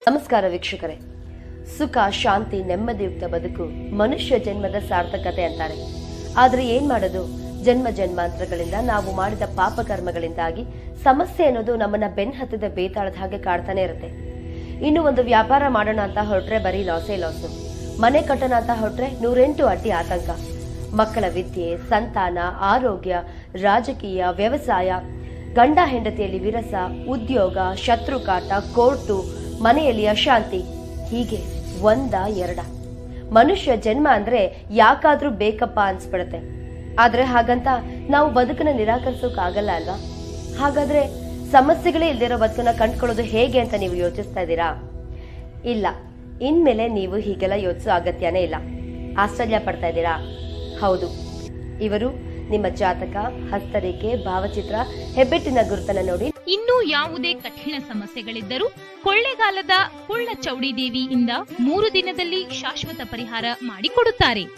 ನಮಸ್ಕಾರ ವೀಕ್ಷಕರೇ. ಸುಖ, ಶಾಂತಿ, ನೆಮ್ಮದಿಯುಕ್ತ ಬದುಕು ಮನುಷ್ಯ ಜನ್ಮದ ಸಾರ್ಥಕತೆ ಅಂತಾರೆ. ಆದ್ರೆ ಏನ್ ಮಾಡೋದು, ಜನ್ಮ ಜನ್ಮಾಂತರಗಳಿಂದ ನಾವು ಮಾಡಿದ ಪಾಪ ಕರ್ಮಗಳಿಂದಾಗಿ ಸಮಸ್ಯೆ ಅನ್ನೋದು ನಮ್ಮನ್ನ ಬೆನ್ನಹತ್ತದ ಬೇತಾಳದ ಹಾಗೆ ಕಾಡ್ತಾನೆ ಇರುತ್ತೆ. ಇನ್ನು ಒಂದು ವ್ಯಾಪಾರ ಮಾಡೋಣ ಅಂತ ಹೊರಟ್ರೆ ಬರೀ ಲಾಸೇ ಲಾಸು. ಮನೆ ಕಟ್ಟೋಣ ಅಂತ ಹೊರಟ್ರೆ 108 ಅಡ್ಡಿ ಆತಂಕ. ಮಕ್ಕಳ ವಿದ್ಯೆ, ಸಂತಾನ, ಆರೋಗ್ಯ, ರಾಜಕೀಯ, ವ್ಯವಸಾಯ, ಗಂಡ ಹೆಂಡತಿಯಲ್ಲಿ ವಿರಸ, ಉದ್ಯೋಗ, ಶತ್ರುಕಾಟ, ಕೋರ್ಟು, ಮನೆಯಲ್ಲಿ ಅಶಾಂತಿ, ಹೀಗೆ ಒಂದ ಎರಡ. ಮನುಷ್ಯ ಜನ್ಮ ಅಂದ್ರೆ ಯಾಕಾದ್ರೂ ಬೇಕಪ್ಪ ಅನ್ಸ್ಬಿಡತ್ತೆ. ಆದ್ರೆ ಹಾಗಂತ ನಾವು ಬದುಕನ್ನ ನಿರಾಕರಿಸೋಕಾಗಲ್ಲ ಅಲ್ವಾ? ಹಾಗಾದ್ರೆ ಸಮಸ್ಯೆಗಳೇ ಇಲ್ದಿರೋ ಬದುಕನ್ನ ಕಂಡ್ಕೊಳ್ಳೋದು ಹೇಗೆ ಅಂತ ನೀವು ಯೋಚಿಸ್ತಾ ಇದ್ದೀರಾ? ಇಲ್ಲ, ಇನ್ಮೇಲೆ ನೀವು ಹೀಗೆಲ್ಲ ಯೋಚಿಸೋ ಅಗತ್ಯನೇ ಇಲ್ಲ. ಆಶ್ಚರ್ಯ ಪಡ್ತಾ ಇದ್ದೀರಾ? ಹೌದು, ಇವರು ನಿಮ್ಮ ಜಾತಕ, ಹಸ್ತರೇಖೆ, ಭಾವಚಿತ್ರ, ಹೆಬ್ಬೆಟ್ಟಿನ ಗುರುತನ್ನ ನೋಡಿ ಇನ್ನೂ ಯಾವುದೇ ಕಠಿಣ ಸಮಸ್ಯೆಗಳಿದ್ದರೂ ಕೊಳ್ಳೇಗಾಲದ ಕುಳ್ಳ ಚೌಡಿ ದೇವಿಯಿಂದ 3 ದಿನದಲ್ಲಿ ಶಾಶ್ವತ ಪರಿಹಾರ ಮಾಡಿಕೊಡುತ್ತಾರೆ.